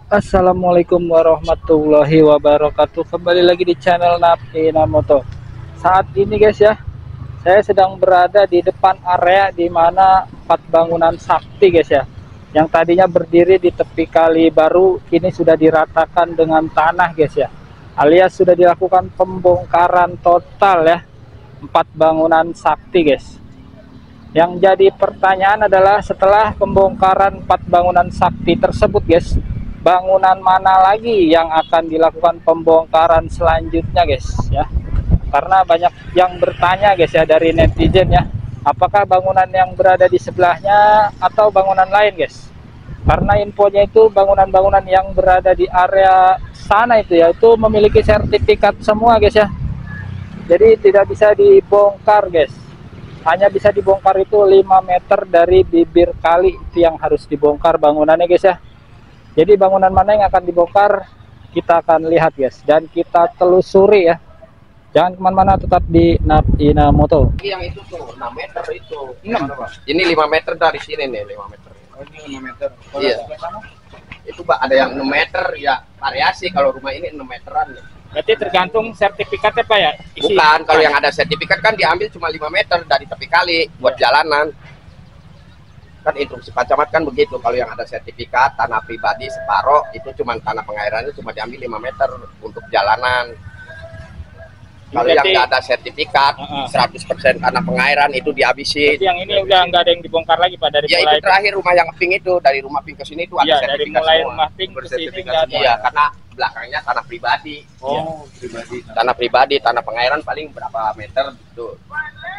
Assalamualaikum warahmatullahi wabarakatuh. Kembali lagi di channel Napina Moto. Saat ini guys ya, saya sedang berada di depan area di mana 4 bangunan sakti guys ya, yang tadinya berdiri di tepi kali baru kini sudah diratakan dengan tanah guys ya, alias sudah dilakukan pembongkaran total ya, 4 bangunan sakti guys. Yang jadi pertanyaan adalah setelah pembongkaran 4 bangunan sakti tersebut guys, bangunan mana lagi yang akan dilakukan pembongkaran selanjutnya guys ya. Karena banyak yang bertanya guys ya dari netizen ya, apakah bangunan yang berada di sebelahnya atau bangunan lain guys. Karena infonya itu bangunan-bangunan yang berada di area sana itu ya, itu memiliki sertifikat semua guys ya. Jadi tidak bisa dibongkar guys. Hanya bisa dibongkar itu 5 meter dari bibir kali, itu yang harus dibongkar bangunannya guys ya. Jadi bangunan mana yang akan dibongkar kita akan lihat guys, dan kita telusuri ya. Jangan kemana-mana, tetap di Napina Moto. Yang itu tuh 6 meter itu. 6. Ini 5 meter dari sini nih, 5 meter. Oh, ini 5 meter. Iya. Itu ada yang 6 meter ya, variasi. Kalau rumah ini 6 meteran nih. Berarti tergantung sertifikatnya Pak ya? Bukan, kalau yang ada sertifikat kan diambil cuma 5 meter dari tepi kali buat jalanan. Kan instruksi Pak Camat kan begitu. Kalau yang ada sertifikat tanah pribadi separoh itu cuma tanah pengairannya cuma diambil 5 meter untuk jalanan. Kalau yang nggak ada sertifikat 100% tanah pengairan itu dihabisin. Yang ini udah nggak ada yang dibongkar lagi Pak dari ya, mulai itu terakhir rumah yang pink itu, dari rumah pink ke sini itu ada sertifikat dari mulai semua. rumah pink ke sini nggak ada. Iya, karena belakangnya tanah pribadi. Pribadi. Tanah pribadi, tanah pengairan paling berapa meter gitu.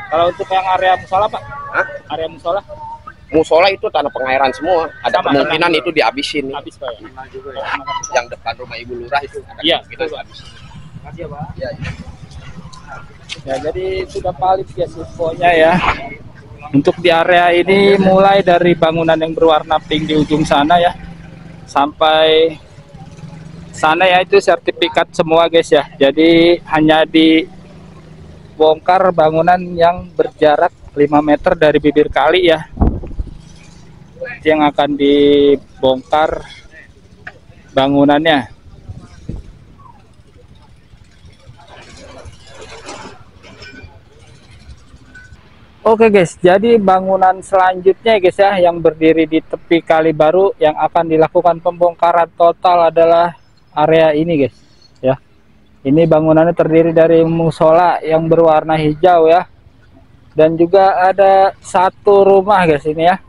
Kalau untuk yang area musola Pak? Hah? Area musola? Musola itu tanah pengairan semua. Ada Sama, kemungkinan itu dihabisin. Habis Pak ya? Juga ya. Yang depan rumah Ibu Lurah itu. Iya, gitu. Makasih ya Pak. Iya. Ya, jadi sudah valid ya infonya ya. Untuk di area ini mulai dari bangunan yang berwarna pink di ujung sana ya, sampai sana ya, itu sertifikat semua guys ya. Jadi hanya dibongkar bangunan yang berjarak 5 meter dari bibir kali ya, itu yang akan dibongkar bangunannya. Oke guys, jadi bangunan selanjutnya guys ya, yang berdiri di tepi kali baru yang akan dilakukan pembongkaran total adalah area ini guys ya. Ini bangunannya terdiri dari musola yang berwarna hijau ya, dan juga ada satu rumah guys ini ya,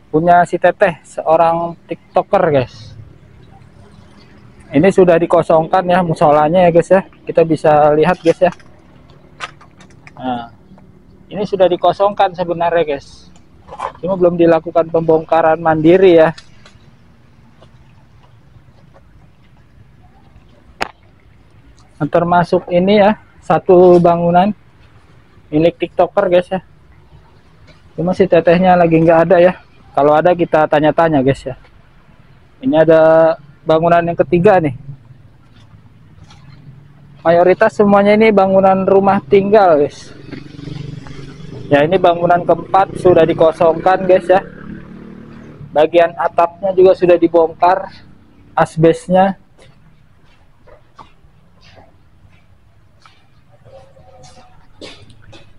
punya si Teteh, seorang tiktoker guys. Ini sudah dikosongkan ya musolanya ya guys ya, kita bisa lihat guys ya. Nah, ini sudah dikosongkan sebenarnya guys, cuma belum dilakukan pembongkaran mandiri ya. Termasuk ini ya, satu bangunan milik tiktoker guys ya, cuma si Tetehnya lagi nggak ada ya. Kalau ada kita tanya-tanya guys ya. Ini ada bangunan yang ketiga nih, mayoritas semuanya ini bangunan rumah tinggal guys. Ya, ini bangunan keempat sudah dikosongkan guys ya. Bagian atapnya juga sudah dibongkar, asbesnya.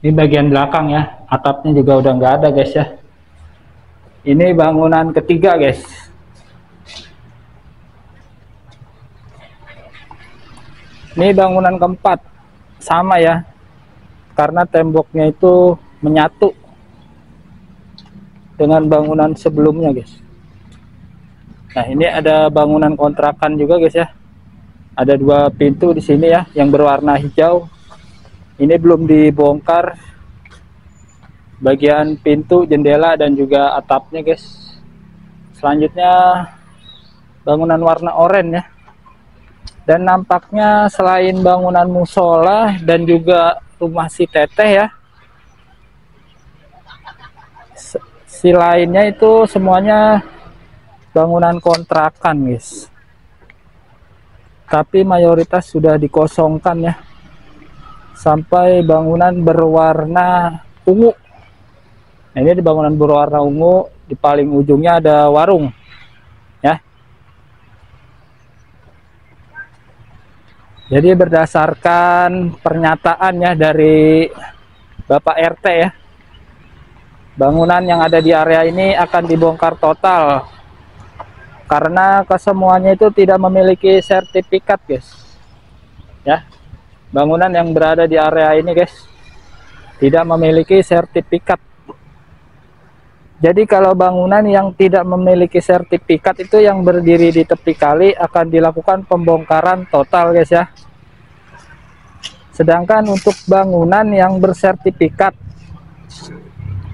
Ini bagian belakang ya, atapnya juga udah nggak ada guys ya. Ini bangunan ketiga guys. Ini bangunan keempat, sama ya, karena temboknya itu menyatu dengan bangunan sebelumnya guys. Nah, ini ada bangunan kontrakan juga guys ya. Ada 2 pintu di sini ya yang berwarna hijau. Ini belum dibongkar bagian pintu, jendela dan juga atapnya guys. Selanjutnya bangunan warna oranye ya. Dan nampaknya selain bangunan musola dan juga rumah si Teteh ya, si lainnya itu semuanya bangunan kontrakan guys, tapi mayoritas sudah dikosongkan ya, sampai bangunan berwarna ungu. Nah, ini di bangunan berwarna ungu, di paling ujungnya ada warung ya. Jadi berdasarkan pernyataannya dari Bapak RT ya, bangunan yang ada di area ini akan dibongkar total karena kesemuanya itu tidak memiliki sertifikat guys ya. Bangunan yang berada di area ini guys tidak memiliki sertifikat. Jadi kalau bangunan yang tidak memiliki sertifikat itu yang berdiri di tepi kali akan dilakukan pembongkaran total guys ya. Sedangkan untuk bangunan yang bersertifikat,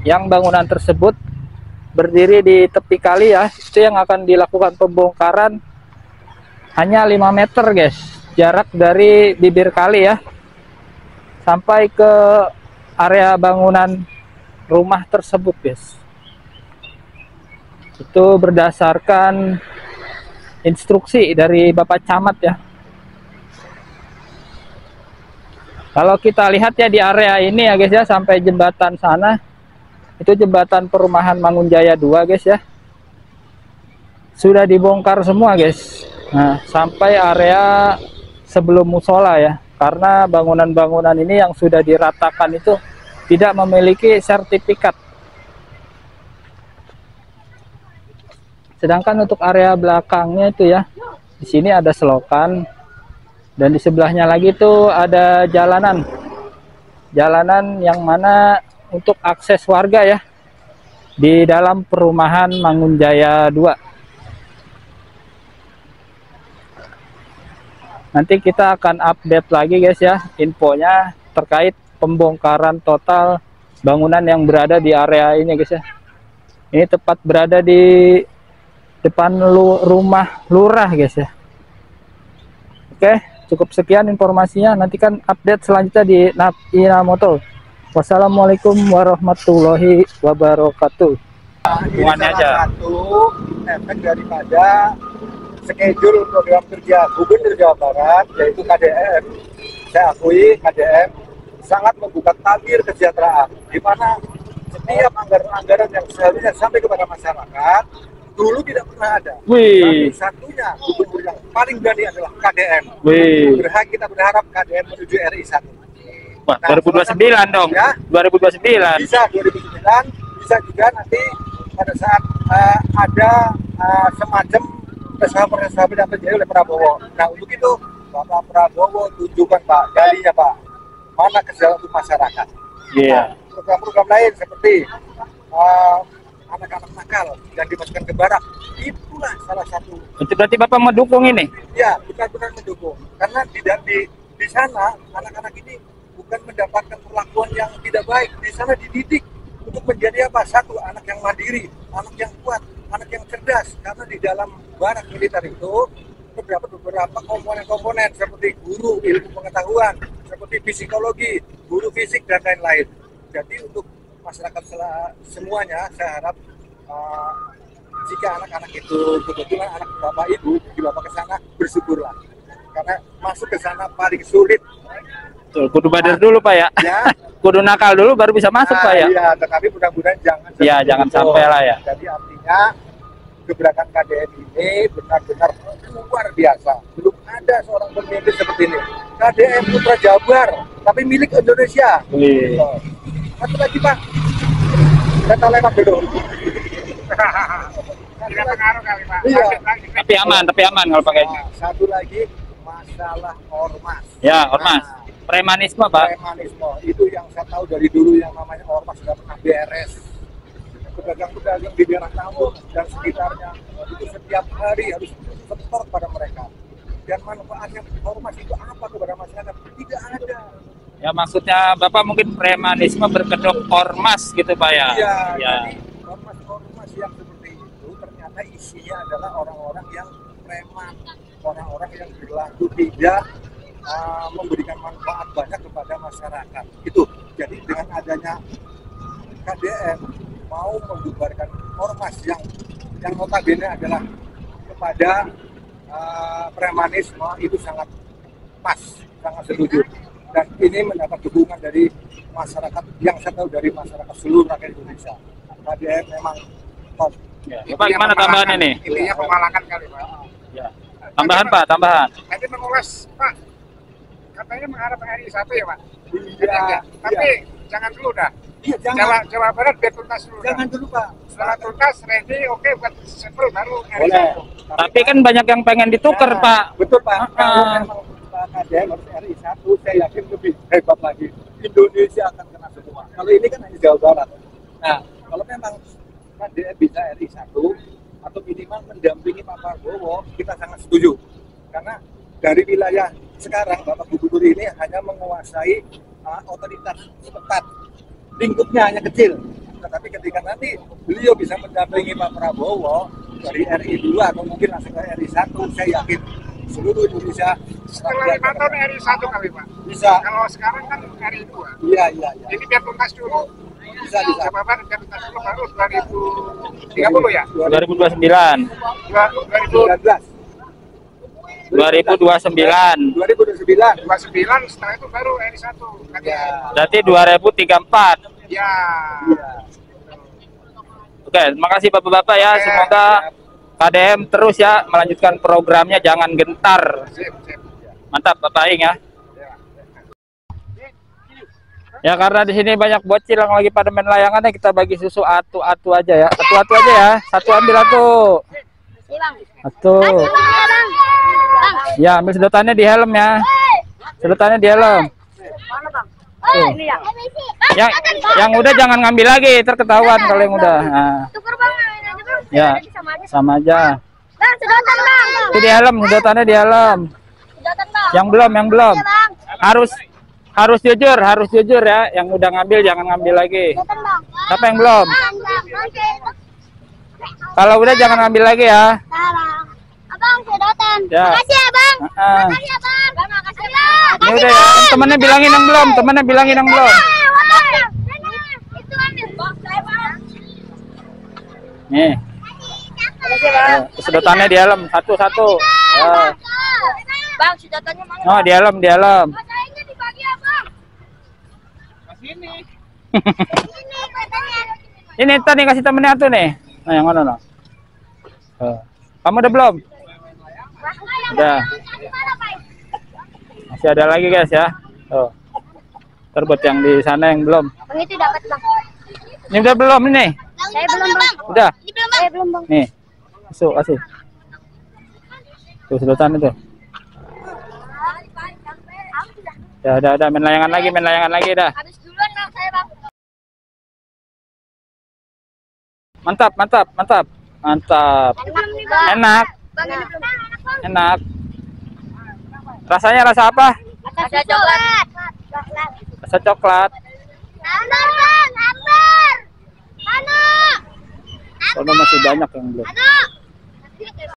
yang bangunan tersebut berdiri di tepi kali ya, itu yang akan dilakukan pembongkaran hanya 5 meter guys, jarak dari bibir kali ya sampai ke area bangunan rumah tersebut guys. Itu berdasarkan instruksi dari Bapak Camat ya. Kalau kita lihat ya di area ini ya guys ya, sampai jembatan sana, itu jembatan perumahan Mangunjaya 2 guys ya, sudah dibongkar semua guys. Nah sampai area sebelum musola ya, karena bangunan-bangunan ini yang sudah diratakan itu tidak memiliki sertifikat. Sedangkan untuk area belakangnya itu ya, di sini ada selokan dan di sebelahnya lagi tuh ada jalanan yang mana untuk akses warga ya di dalam perumahan Mangunjaya 2. Nanti kita akan update lagi guys ya infonya terkait pembongkaran total bangunan yang berada di area ini guys ya. Ini tepat berada di depan rumah lurah guys ya. Oke, cukup sekian informasinya. Nantikan update selanjutnya di NAP Inamoto. Wassalamualaikum warahmatullahi wabarakatuh. Ini salah satu efek daripada schedule program kerja Gubernur Jawa Barat, yaitu KDM. Saya akui KDM sangat membuka tabir kesejahteraan, di mana setiap anggaran-anggaran yang seharusnya sampai kepada masyarakat dulu tidak pernah ada. Tapi satunya gubernur yang paling berani adalah KDM. Kita berharap KDM menuju RI 1. Wah, 2029 dong ya? 2029 bisa 2009, bisa juga nanti pada saat ada semacam reshuffle yang terjadi oleh Prabowo. Nah untuk itu Bapak Prabowo tunjukkan Pak, dalinya Pak, mana kesejahteraan untuk masyarakat. Nah, program-program lain seperti anak-anak nakal yang dimasukkan ke barak, itulah salah satu. Itu berarti Bapak mendukung ini? Ya, benar-benar mendukung. Karena di sana anak-anak ini bukan mendapatkan perlakuan yang tidak baik. Di sana dididik untuk menjadi apa? Satu, anak yang mandiri, anak yang kuat, anak yang cerdas. Karena di dalam barak militer itu beberapa komponen-komponen seperti guru ilmu pengetahuan, seperti psikologi, guru fisik dan lain-lain. Jadi untuk masyarakat semuanya, saya harap jika anak-anak itu kebetulan anak bapak ibu dibawa ke sana, bersyukurlah karena masuk ke sana paling sulit. Kudu badar dulu Pak ya. Kudu nakal dulu baru bisa masuk Pak ya. Iya, tetapi mudah-mudahan jangan sampai lah ya. Jadi artinya gebrakan KDM ini benar-benar luar biasa. Belum ada seorang pemimpin seperti ini. KDM Putra Jabar, tapi milik Indonesia. Satu lagi Pak, data lewat dulu. Tidak pengaruh kali Pak. Iya. Tapi aman kalau pakai. Satu lagi masalah ormas. Ya ormas. Premanisme Pak. Premanisme itu yang saya tahu dari dulu, yang namanya ormas sudah pernah beres. Pedagang-pedagang di daerah Tambun dan sekitarnya itu setiap hari harus setor pada mereka. Dan manfaatnya ormas itu apa kepada masyarakat? Tidak ada. Ya maksudnya Bapak mungkin premanisme berkedok ormas gitu Pak ya? Iya, ya. Jadi ormas-ormas yang seperti itu ternyata isinya adalah orang-orang yang preman, orang-orang yang berlaku tidak memberikan manfaat banyak kepada masyarakat. Itu. Jadi dengan adanya KDM mau membubarkan ormas yang notabene adalah kepada premanisme, itu sangat pas, sangat setuju. Dan ini mendapat dukungan dari masyarakat yang saya tahu, dari masyarakat seluruh rakyat Indonesia. KDM memang top. Ya. Pak, gimana tambahan ini? Intinya pemalangan kali Pak. Ya. Tambahan Pak, tambahan. Nanti mengulas Pak, katanya menghadap RI 1 ya Pak? Iya. Tapi jangan dulu dah. Iya, jangan. Jawa Barat biar tuntas dulu. Jangan dulu Pak. Setelah tuntas ready, oke buat sevel baru RI Boleh. 1. Tapi kan banyak yang pengen ditukar, Nah, Pak. Betul Pak. Kalau memang Pak KDM harus RI 1, saya yakin lebih hebat lagi. Indonesia akan kena semua. Kalau ini kan hanya Jawa Barat. Nah, kalau memang KDM bisa RI 1 atau minimal mendampingi Pak Prabowo, kita sangat setuju. Karena dari wilayah sekarang Bapak Gubernur ini hanya menguasai otoritas tempat. Lingkupnya hanya kecil. Tetapi ketika nanti beliau bisa mendampingi Pak Prabowo dari RI 2 atau mungkin langsung ke RI 1, saya yakin seluruh Indonesia Setelah 5 tahun RI 1 kali Pak. bisa. Kalau sekarang kan RI 2. Iya. Ini biar tuntas dulu. Bisa. Jawa Barat biar tuntas dulu baru 2030 ya? 2029. 2029. 2029. 29 setelah itu baru RI 1. Ya. Berarti 2034. Ya. Iya. Oke, terima kasih Bapak-bapak ya. Oke. Semoga KDM terus ya melanjutkan programnya, jangan gentar. Sip. Mantap Bapak Aing ya. Ya karena di sini banyak bocil yang lagi pada main layangan, kita bagi susu atu-atu aja ya. Atu-atu aja ya. Satu ambil atu. Atu. Ya, ambil sedotannya di helm ya. Sedotannya di helm. Tuh. Yang udah jangan ngambil lagi, terketahuan kalau yang udah. Nah. Ya, sama aja. Itu di helm, sedotannya di helm. Yang belum. Harus jujur ya. Yang udah ngambil jangan ngambil lagi. Siapa yang belum? Kalau udah jangan ngambil lagi ya. Abang, sedotan. Ya. Makasih ya, Bang. Makasih ya, Bang. Makasih ya. Ini udah ya. Temennya bilangin yang belum. Itu ambil box saya, Bang. Nih. Sedotannya di helm satu-satu. Ya. Bang, sedotannya mana? Oh, di helm. Masanya dibagi ya, Bang. Ini katanya. Ini tadi kasih temennya tuh nih. Nah, yang mana no? Kamu udah belum? Udah. Masih ada lagi guys ya. Tuh. Terbuat yang di sana yang belum. Bang itu dapat, Bang. Ini udah belum ini? Saya belum, Bang. Udah. Ini belum, Bang. Saya belum, Bang. Nih. Masuk kasih. Tuh sedotan itu. Ya udah main layangan lagi dah. Habis duluan, Bang, saya, Bang. Mantap. Enak nih, Bang. Enak. Bang, ini belum. Enak. Rasanya rasa apa? Rasa coklat. Rasa coklat. Amber, Bang, amber. Mana? Soalnya masih banyak yang belum. Mana?